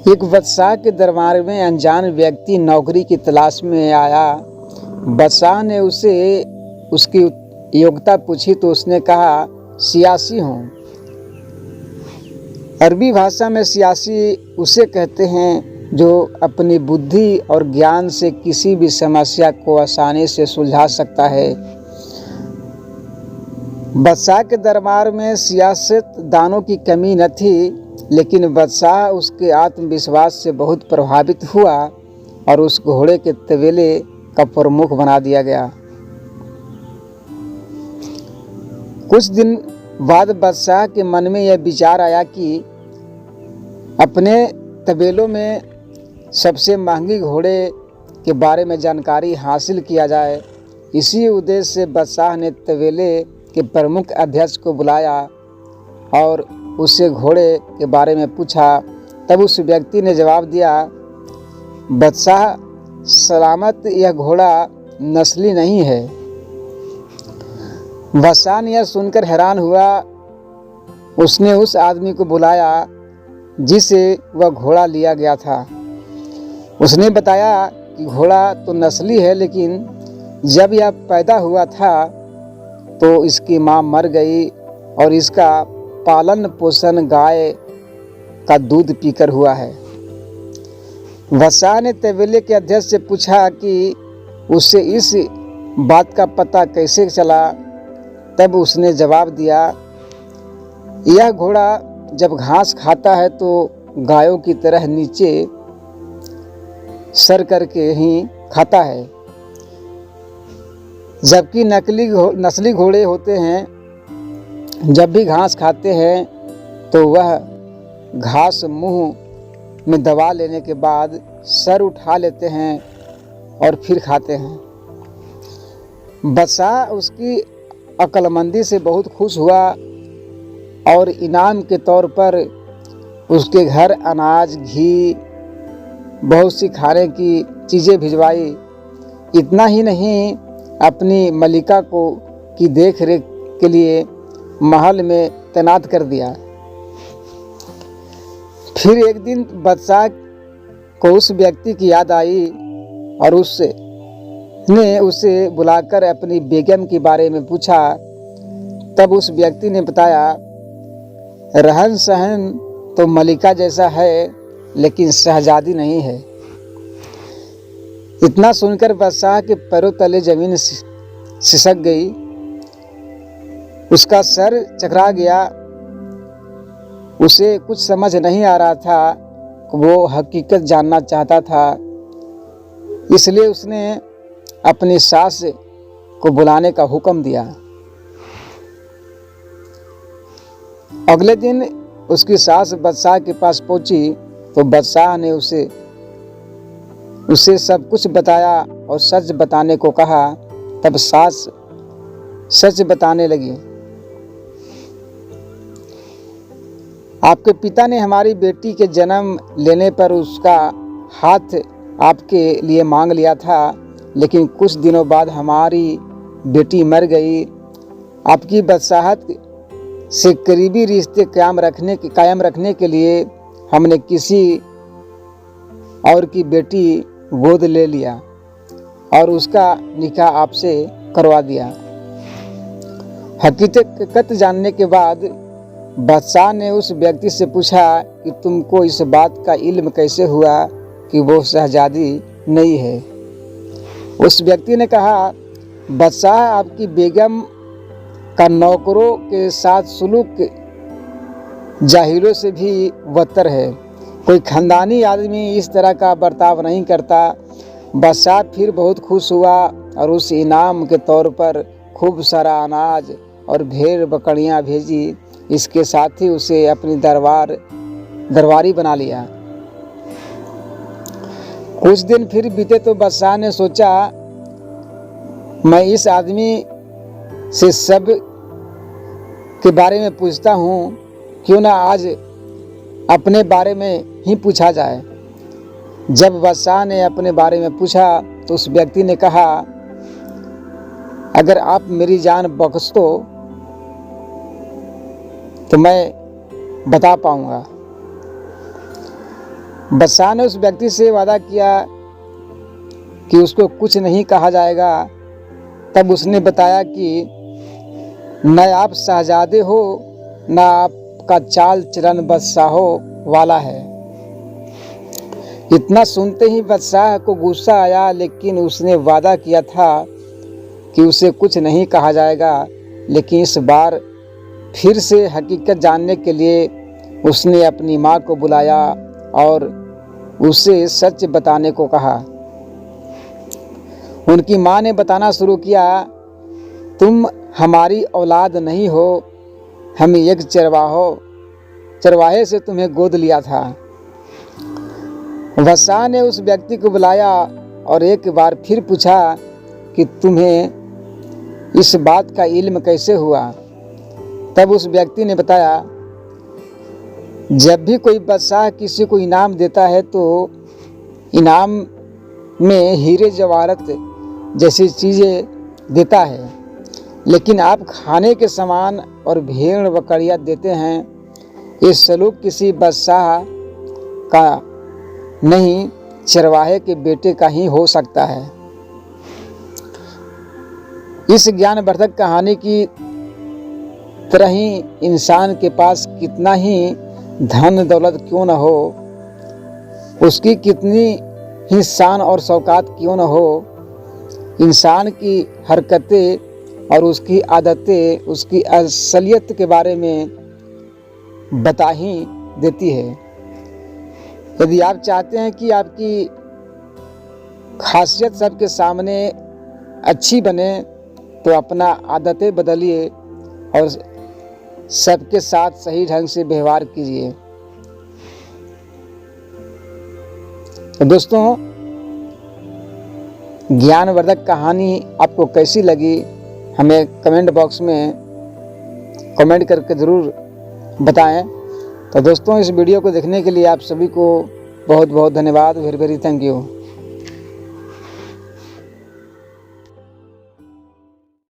एक बादशाह के दरबार में अनजान व्यक्ति नौकरी की तलाश में आया। बादशाह ने उसे उसकी योग्यता पूछी तो उसने कहा, सियासी हूँ। अरबी भाषा में सियासी उसे कहते हैं जो अपनी बुद्धि और ज्ञान से किसी भी समस्या को आसानी से सुलझा सकता है। बादशाह के दरबार में सियासतदानों की कमी न थी, लेकिन बादशाह उसके आत्मविश्वास से बहुत प्रभावित हुआ और उस घोड़े के तबेले का प्रमुख बना दिया गया। कुछ दिन बाद बादशाह के मन में यह विचार आया कि अपने तबेलों में सबसे महंगी घोड़े के बारे में जानकारी हासिल किया जाए। इसी उद्देश्य से बादशाह ने तबेले के प्रमुख अध्यक्ष को बुलाया और उससे घोड़े के बारे में पूछा। तब उस व्यक्ति ने जवाब दिया, बादशाह सलामत, यह घोड़ा नस्ली नहीं है। बादशाह ने यह सुनकर हैरान हुआ। उसने उस आदमी को बुलाया जिसे वह घोड़ा लिया गया था। उसने बताया कि घोड़ा तो नस्ली है, लेकिन जब यह पैदा हुआ था तो इसकी मां मर गई और इसका पालन पोषण गाय का दूध पीकर हुआ है। बादशाह ने तबेले के अध्यक्ष से पूछा कि उससे इस बात का पता कैसे चला। तब उसने जवाब दिया, यह घोड़ा जब घास खाता है तो गायों की तरह नीचे सर करके ही खाता है, जबकि नस्ली घोड़े होते हैं, जब भी घास खाते हैं तो वह घास मुंह में दबा लेने के बाद सर उठा लेते हैं और फिर खाते हैं। बादशाह उसकी अक्लमंदी से बहुत खुश हुआ और इनाम के तौर पर उसके घर अनाज, घी, बहुत सी खाने की चीज़ें भिजवाई। इतना ही नहीं, अपनी मलिका को की देख रेख के लिए महल में तैनात कर दिया। फिर एक दिन बादशाह को उस व्यक्ति की याद आई और उसे बुलाकर अपनी बेगम के बारे में पूछा। तब उस व्यक्ति ने बताया, रहन सहन तो मलिका जैसा है, लेकिन शहजादी नहीं है। इतना सुनकर बादशाह के पैरों तले जमीन सिसक गई। उसका सर चकरा गया। उसे कुछ समझ नहीं आ रहा था। वो हकीकत जानना चाहता था, इसलिए उसने अपनी सास को बुलाने का हुक्म दिया। अगले दिन उसकी सास बादशाह के पास पहुंची तो बादशाह ने उसे सब कुछ बताया और सच बताने को कहा। तब सास सच बताने लगी, आपके पिता ने हमारी बेटी के जन्म लेने पर उसका हाथ आपके लिए मांग लिया था, लेकिन कुछ दिनों बाद हमारी बेटी मर गई। आपकी बादशाहत से करीबी रिश्ते कायम रखने के लिए हमने किसी और की बेटी गोद ले लिया और उसका निकाह आपसे करवा दिया। हकीकत जानने के बाद बादशाह ने उस व्यक्ति से पूछा कि तुमको इस बात का इल्म कैसे हुआ कि वो शहजादी नहीं है। उस व्यक्ति ने कहा, बादशाह, आपकी बेगम का नौकरों के साथ सुलूक जाहिलों से भी बदतर है। कोई खानदानी आदमी इस तरह का बर्ताव नहीं करता। बादशाह फिर बहुत खुश हुआ और उस इनाम के तौर पर खूब सारा अनाज और भेड़ बकरियां भेजी। इसके साथ ही उसे अपनी दरबारी बना लिया। कुछ दिन फिर बीते तो बादशाह ने सोचा, मैं इस आदमी से सब के बारे में पूछता हूँ, क्यों ना आज अपने बारे में ही पूछा जाए। जब बादशाह ने अपने बारे में पूछा तो उस व्यक्ति ने कहा, अगर आप मेरी जान बख्श दो तो मैं बता पाऊंगा। बादशाह ने उस व्यक्ति से वादा किया कि उसको कुछ नहीं कहा जाएगा। तब उसने बताया कि न आप शहजादे हो, न आपका चाल चलन बादशाहों वाला है। इतना सुनते ही बादशाह को गुस्सा आया, लेकिन उसने वादा किया था कि उसे कुछ नहीं कहा जाएगा। लेकिन इस बार फिर से हकीकत जानने के लिए उसने अपनी माँ को बुलाया और उसे सच बताने को कहा। उनकी माँ ने बताना शुरू किया, तुम हमारी औलाद नहीं हो, हम एक चरवाहे से तुम्हें गोद लिया था। बादशाह ने उस व्यक्ति को बुलाया और एक बार फिर पूछा कि तुम्हें इस बात का इल्म कैसे हुआ। तब उस व्यक्ति ने बताया, जब भी कोई बादशाह किसी को इनाम देता है तो इनाम में हीरे जवाहरात जैसी चीज़ें देता है, लेकिन आप खाने के सामान और भेड़ बकरियाँ देते हैं। ये सलूक किसी बादशाह का नहीं, चरवाहे के बेटे का ही हो सकता है। इस ज्ञानवर्धक कहानी की तरह ही इंसान के पास कितना ही धन दौलत क्यों न हो, उसकी कितनी ही शान और शौकात क्यों न हो, इंसान की हरकतें और उसकी आदतें उसकी असलियत के बारे में बता ही देती है। यदि आप चाहते हैं कि आपकी खासियत सबके सामने अच्छी बने, तो अपना आदतें बदलिए और सबके साथ सही ढंग से व्यवहार कीजिए। तो दोस्तों, ज्ञानवर्धक कहानी आपको कैसी लगी हमें कमेंट बॉक्स में कमेंट करके ज़रूर बताएं। तो दोस्तों, इस वीडियो को देखने के लिए आप सभी को बहुत बहुत धन्यवाद। Very very thank you.